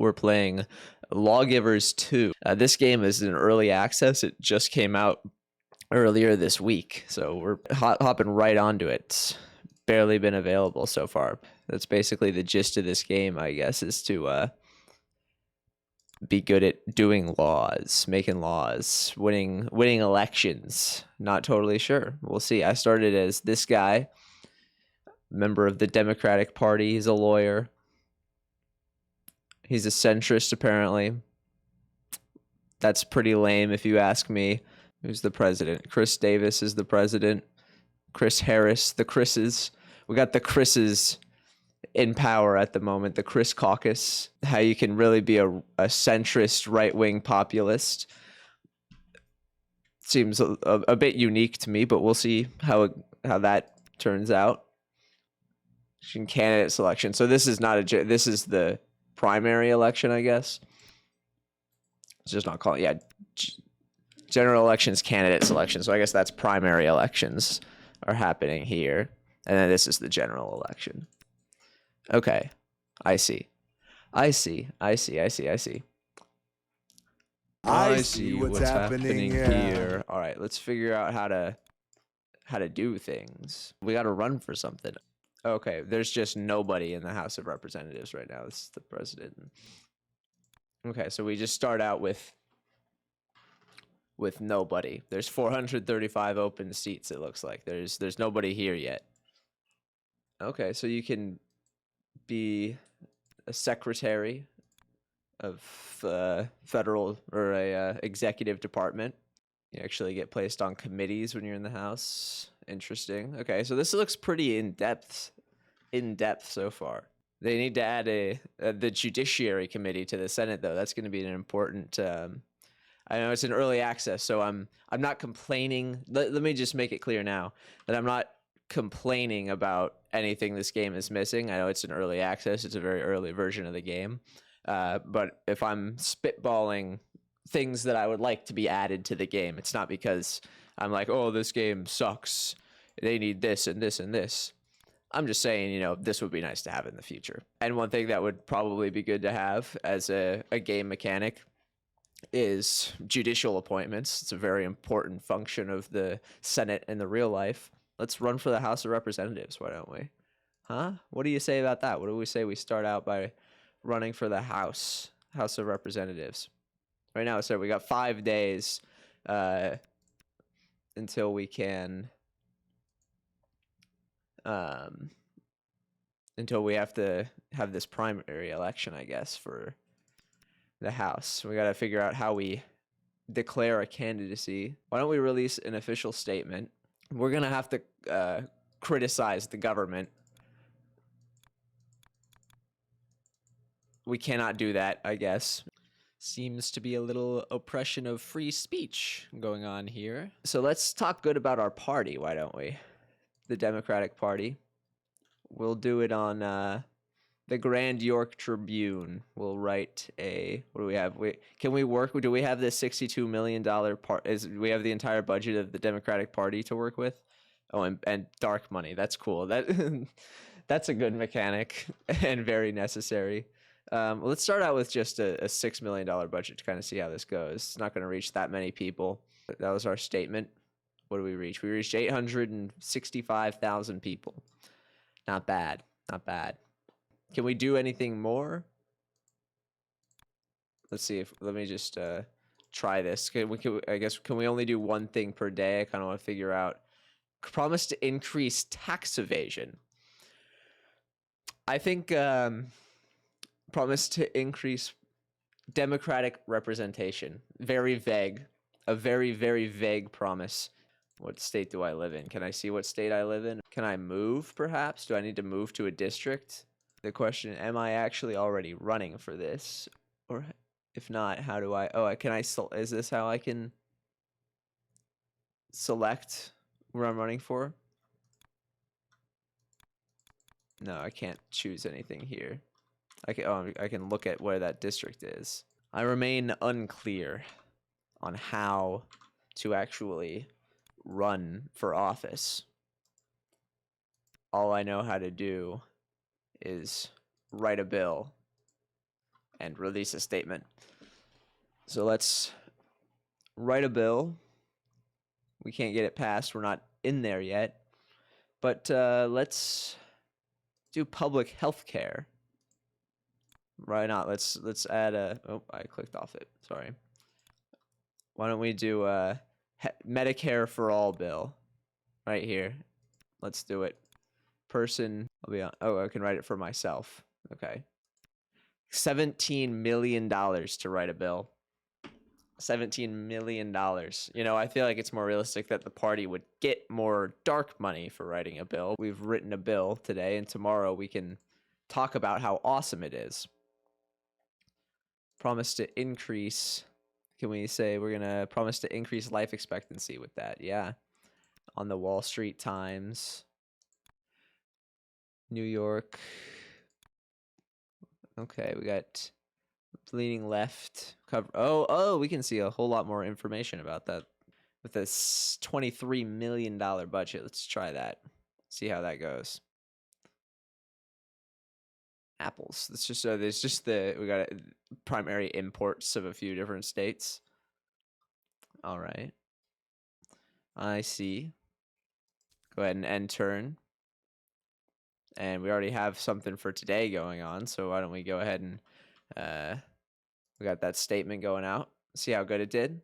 We're playing Lawgivers 2. This game is in early access. It just came out earlier this week, so we're hopping right onto it. It's barely been available so far. That's basically the gist of this game, I guess, is to be good at doing laws, making laws, winning elections. Not totally sure. We'll see. I started as this guy, member of the Democratic Party. He's a lawyer. He's a centrist, apparently. That's pretty lame, if you ask me. Who's the president? Chris Davis is the president. Chris Harris, the Chris's. We got the Chris's in power at the moment, the Chris caucus. How you can really be a centrist, right-wing populist. Seems a bit unique to me, but we'll see how that turns out. Candidate selection. So this is not this is the primary election, I guess. It's just not called, yeah, general elections, candidate selection. So I guess that's primary elections are happening here. And then this is the general election. Okay. I see what's happening here. All right, let's figure out how to do things. We got to run for something. Okay, there's just nobody in the House of Representatives right now. This is the president. Okay, so we just start out with nobody. There's 435 open seats, it looks like. There's nobody here yet. Okay, so you can be a secretary of federal or a executive department. You actually get placed on committees when you're in the House. Interesting. Okay, so this looks pretty in depth so far. They need to add the Judiciary Committee to the Senate, though. That's going to be an important. I know it's an early access, so I'm not complaining. Let me just make it clear now that I'm not complaining about anything this game is missing. I know it's an early access. It's a very early version of the game. But if I'm spitballing things that I would like to be added to the game, it's not because I'm like, oh, this game sucks. They need this and this and this. I'm just saying, this would be nice to have in the future. And one thing that would probably be good to have as a game mechanic is judicial appointments. It's a very important function of the Senate in the real life. Let's run for the House of Representatives, why don't we? Huh? What do you say about that? What do we say we start out by running for the House of Representatives? Right now, so we got 5 days until we can until we have to have this primary election, I guess, for the House. We got to figure out how we declare a candidacy. Why don't we release an official statement? We're going to have to criticize the government. We cannot do that, I guess. Seems to be a little oppression of free speech going on here. So let's talk good about our party, why don't we? The Democratic Party. We'll do it on the Grand York Tribune. We'll write what do we have? Can we work? Do we have this $62 million part? We have the entire budget of the Democratic Party to work with? Oh, and dark money. That's cool. That's a good mechanic and very necessary. Let's start out with just a $6 million budget to kind of see how this goes. It's not going to reach that many people. That was our statement. What do we reach? We reached 865,000 people. Not bad. Not bad. Can we do anything more? Let's see let me just try this. Can we only do one thing per day? I kind of want to figure out. Promise to increase tax evasion. I think promise to increase Democratic representation. Very vague. A very, very vague promise. What state do I live in? Can I see what state I live in? Can I move, perhaps? Do I need to move to a district? The question, am I actually already running for this? Or if not, how do I... Oh, is this how I can select where I'm running for? No, I can't choose anything here. I can look at where that district is. I remain unclear on how to actually run for office. All I know how to do is write a bill and release a statement. So let's write a bill. We can't get it passed. We're not in there yet. But let's do public health care. Why not? Let's add a... Oh, I clicked off it. Sorry. Why don't we do a Medicare for all bill right here? Let's do it. Person... I'll be on... Oh, I can write it for myself. Okay. $17 million to write a bill. $17 million. You know, I feel like it's more realistic that the party would get more dark money for writing a bill. We've written a bill today, and tomorrow we can talk about how awesome it is. Promise to increase. Can we say we're going to promise to increase life expectancy with that? Yeah. On the Wall Street Times. New York. Okay, we got leaning left cover. Oh, we can see a whole lot more information about that with this $23 million budget. Let's try that. See how that goes. Apples. It's just there's just we got primary imports of a few different states. All right. I see. Go ahead and end turn. And we already have something for today going on, so why don't we go ahead and we got that statement going out. See how good it did?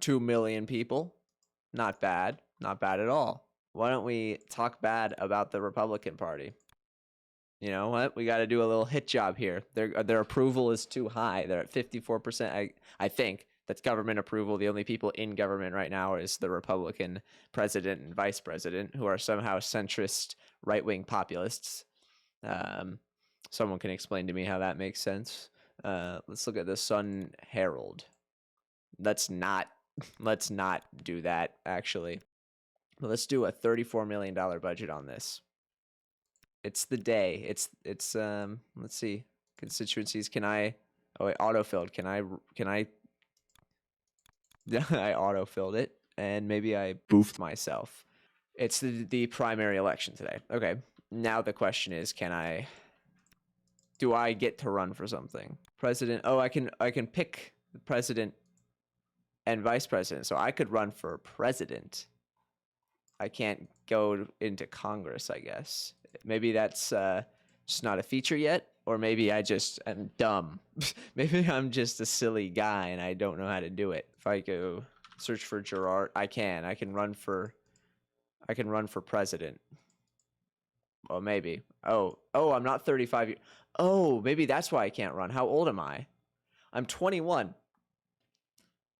2 million people. Not bad. Not bad at all. Why don't we talk bad about the Republican Party? You know what? We got to do a little hit job here. Their approval is too high. They're at 54%. I think that's government approval. The only people in government right now is the Republican president and vice president, who are somehow centrist right-wing populists. Someone can explain to me how that makes sense. Let's look at the Sun Herald. Let's not do that, actually. But let's do a $34 million budget on this. It's the day. It's let's see. Constituencies. Can I... Oh, wait, autofilled. Can I... I autofilled it, and maybe I boofed myself. It's the primary election today. Okay. Now the question is, do I get to run for something? President. Oh, I can pick the president and vice president. So I could run for president. I can't go into Congress, I guess. Maybe that's just not a feature yet, or maybe I just am dumb. Maybe I'm just a silly guy and I don't know how to do it. If I go search for Gerard, I can run for president. Well, maybe. Oh, I'm not 35 years. Oh, maybe that's why I can't run. How old am I? I'm 21.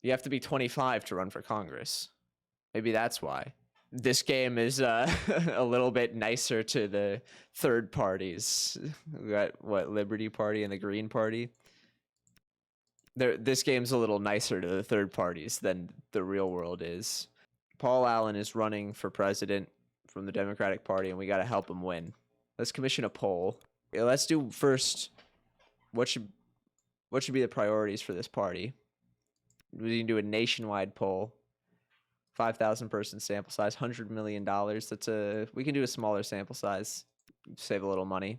You have to be 25 to run for Congress. Maybe that's why. This game is a little bit nicer to the third parties. We got, what, Liberty Party and the Green Party? This game's a little nicer to the third parties than the real world is. Paul Allen is running for president from the Democratic Party, and we got to help him win. Let's commission a poll. Let's do first, what should be the priorities for this party? We can do a nationwide poll. 5,000 person sample size, $100 million. We can do a smaller sample size, save a little money.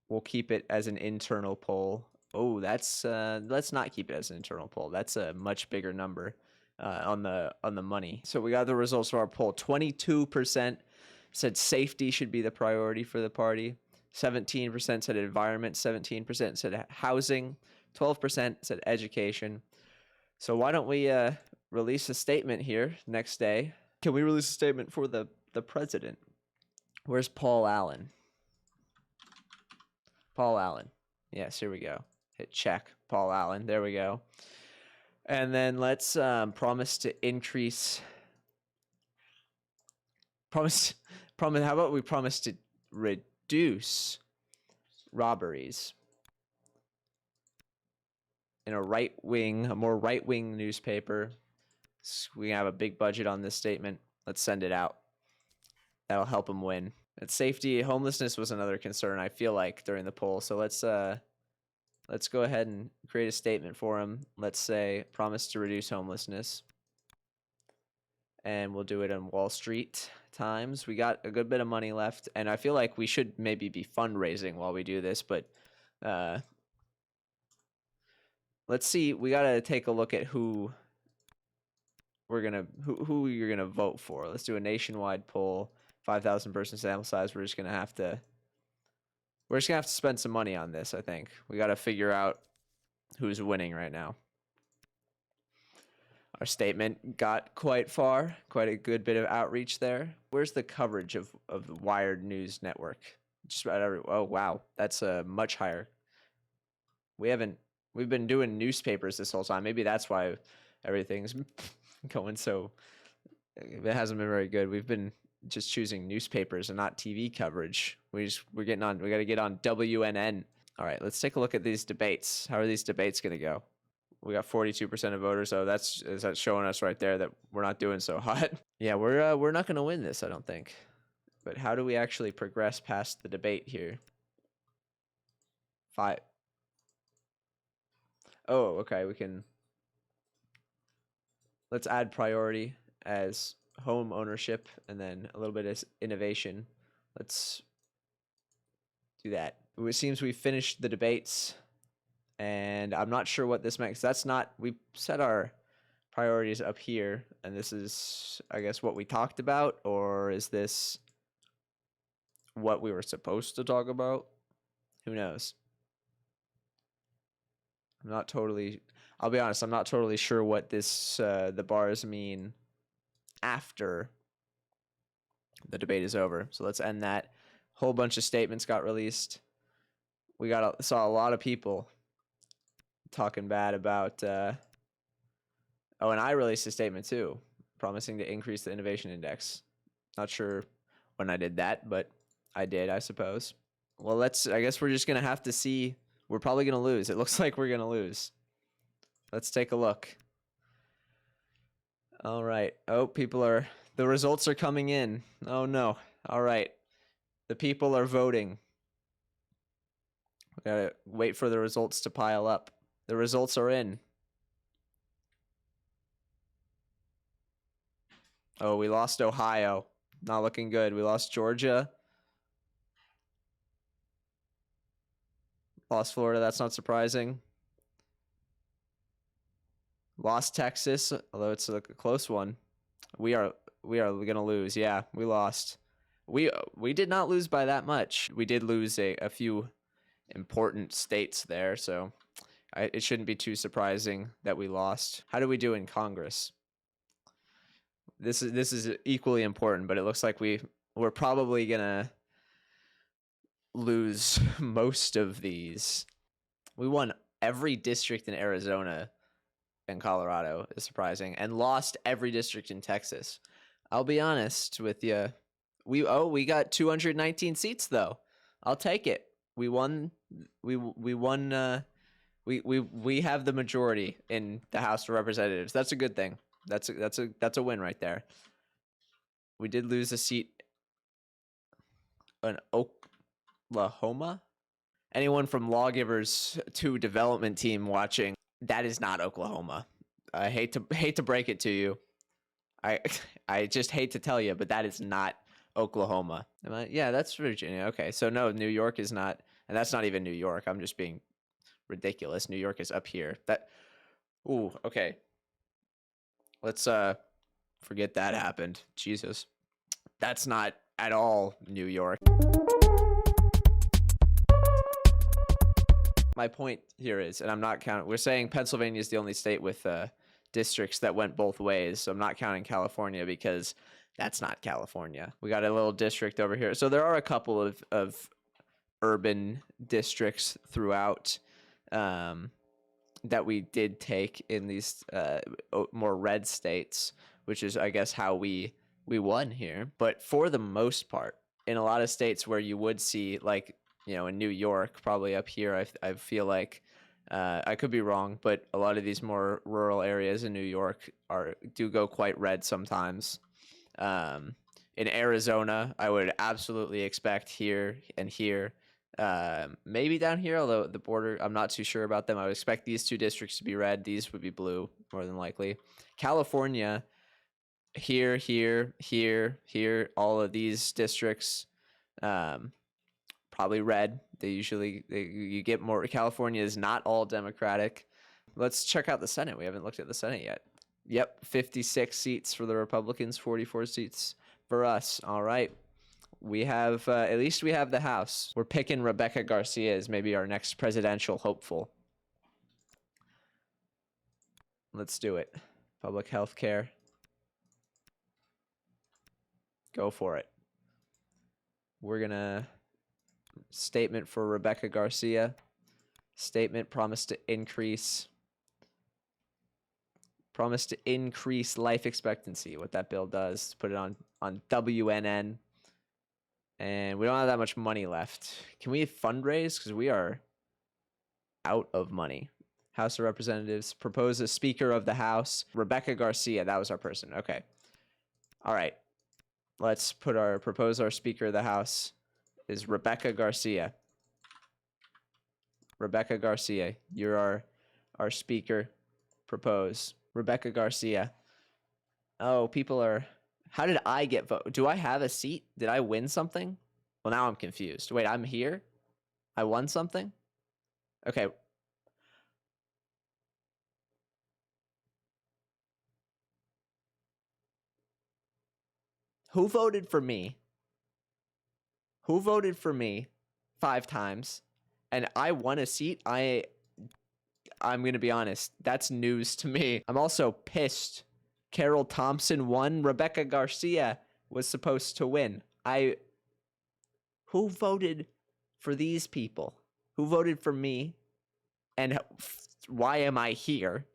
We'll keep it as an internal poll. Oh, let's not keep it as an internal poll. That's a much bigger number on the money. So we got the results of our poll. 22% said safety should be the priority for the party. 17% said environment. 17% said housing. 12% said education. So why don't we release a statement here next day? Can we release a statement for the president? Where's Paul Allen? Paul Allen. Yes, here we go. Hit check. Paul Allen. There we go. And then let's promise to increase. Promise. How about we promise to reduce robberies in a more right-wing newspaper. We have a big budget on this statement. Let's send it out. That'll help him win. And safety, homelessness was another concern, I feel like, during the poll. So let's go ahead and create a statement for him. Let's say promise to reduce homelessness. And we'll do it on Wall Street Times. We got a good bit of money left, and I feel like we should maybe be fundraising while we do this, but let's see. We gotta take a look at who you're gonna vote for. Let's do a nationwide poll. 5,000 person sample size. We're just gonna have to spend some money on this. I think we gotta figure out who's winning right now. Our statement got quite far, quite a good bit of outreach there. Where's the coverage of the Wired News Network? Just about every. Oh wow, that's a much higher. We've been doing newspapers this whole time. Maybe that's why everything's going so. It hasn't been very good. We've been just choosing newspapers and not TV coverage. We got to get on WNN. All right, let's take a look at these debates. How are these debates going to go? We got 42% of voters, so that's showing us right there that we're not doing so hot. Yeah, we're not going to win this, I don't think. But how do we actually progress past the debate here? 5. Oh, okay, we can. Let's add priority as home ownership and then a little bit of innovation. Let's do that. It seems we finished the debates. And I'm not sure what this makes. That's not, we set our priorities up here, and this is, I guess, what we talked about, or is this what we were supposed to talk about? Who knows? I'll be honest, I'm not totally sure what this, the bars mean after the debate is over. So let's end that. Whole bunch of statements got released. We saw a lot of people talking bad about and I released a statement too, promising to increase the innovation index. Not sure when I did that, but I did, I suppose. Well, I guess we're just gonna have to see. We're probably gonna lose. It looks like we're gonna lose. Let's take a look. All right. Oh, the results are coming in. Oh no. All right. The people are voting. We gotta wait for the results to pile up. The results are in. Oh, we lost Ohio. Not looking good. We lost Georgia. Lost Florida. That's not surprising. Lost Texas, although it's a close one. We are gonna lose. Yeah, we lost. We did not lose by that much. We did lose a few important states there, so it shouldn't be too surprising that we lost. How do we do in Congress? This is equally important, but it looks like we're probably gonna lose most of these. We won every district in Arizona and Colorado, is surprising, and lost every district in Texas. I'll be honest with you. We got 219 seats though. I'll take it. We won. We have the majority in the House of Representatives. That's a good thing. That's a win right there. We did lose a seat in Oklahoma. Anyone from Lawgivers 2 development team watching, that is not Oklahoma. I hate to break it to you. I just hate to tell you, but that is not Oklahoma. Yeah, that's Virginia. Okay, so no, New York is not, and that's not even New York. I'm just being ridiculous. New York is up here. Ooh, okay. Let's forget that happened. Jesus. That's not at all New York. My point here is, and I'm not counting, we're saying Pennsylvania is the only state with districts that went both ways. So I'm not counting California because that's not California. We got a little district over here. So there are a couple of urban districts throughout that we did take in these more red states, which is, I guess, how we won here. But for the most part, in a lot of states where you would see, like, in New York, probably up here, I feel like, I could be wrong, but a lot of these more rural areas in New York do go quite red sometimes. In Arizona, I would absolutely expect here and here, maybe down here, although the border, I'm not too sure about them. I would expect these 2 districts to be red. These would be blue, more than likely. California, here, all of these districts, probably red. You get more. California is not all Democratic. Let's check out the Senate. We haven't looked at the Senate yet. Yep, 56 seats for the Republicans, 44 seats for us. All right. We have, at least we have the House. We're picking Rebecca Garcia as maybe our next presidential hopeful. Let's do it. Public health care. Go for it. We're gonna statement for Rebecca Garcia. Statement promise to increase life expectancy. What that bill does, put it on WNN. And we don't have that much money left. Can we fundraise? Because we are out of money. House of Representatives propose a Speaker of the House. Rebecca Garcia, that was our person. Okay. All right. Let's propose our Speaker of the House is Rebecca Garcia. Rebecca Garcia, you're our Speaker. Propose. Rebecca Garcia. Oh, people are... How did I get vote? Do I have a seat? Did I win something? Well, now I'm confused. Wait, I'm here? I won something? Okay. Who voted for me? Who voted for me 5 times? And I won a seat? I'm going to be honest. That's news to me. I'm also pissed. Carol Thompson won. Rebecca Garcia was supposed to win. Who voted for these people? Who voted for me? And why am I here?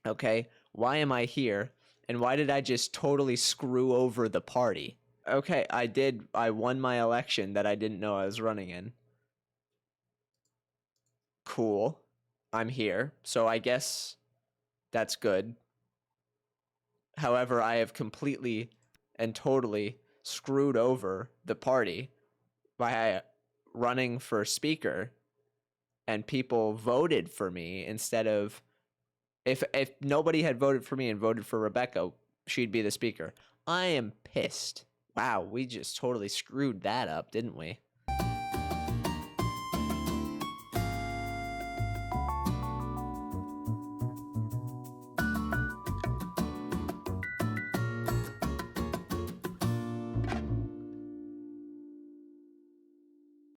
Okay, why am I here? And why did I just totally screw over the party? Okay, I won my election that I didn't know I was running in. Cool. I'm here, so I guess that's good. However, I have completely and totally screwed over the party by running for Speaker, and people voted for me instead of... If nobody had voted for me and voted for Rebecca, she'd be the Speaker. I am pissed. Wow, we just totally screwed that up, didn't we?